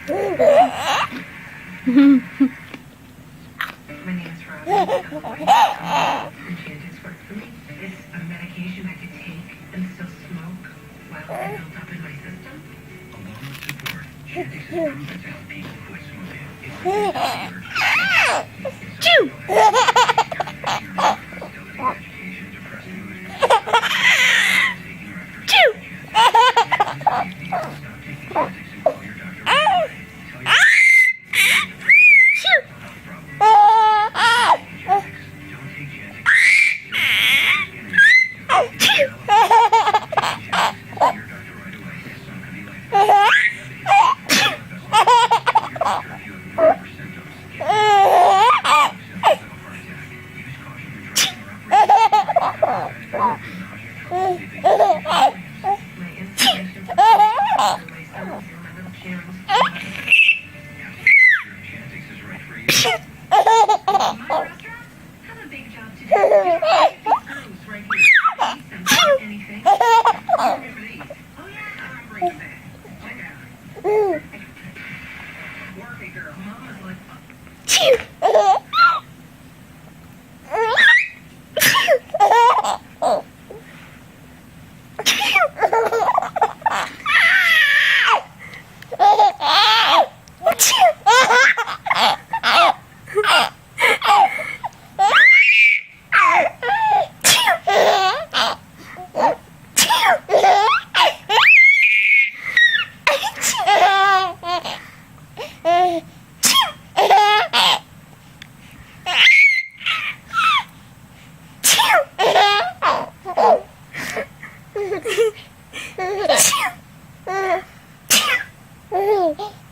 My name is Robin. Enchantis work for me. It's a medication I could take and still smoke while it builds up in my system. Along with support, Chantix is proven to help people quit smoking. It reduces the urge. Agitation, depressed mood. Taking or after Chew. Chantix, you need to stop taking Chantix and call your doctor right away. Tell your Chew. health problem. Chantix. Don't take Chantix. Chew. Your doctor right away. Some could be life-threatening. My inspiration for my son and my little Sharon's. Chantix is right for you. My restaurant has a big job to do. These grooves right here. Need some anything. Remember these? Oh yeah, I'm bringing that. Check it out. Work it, girl. Mama's like, Chew. Chew.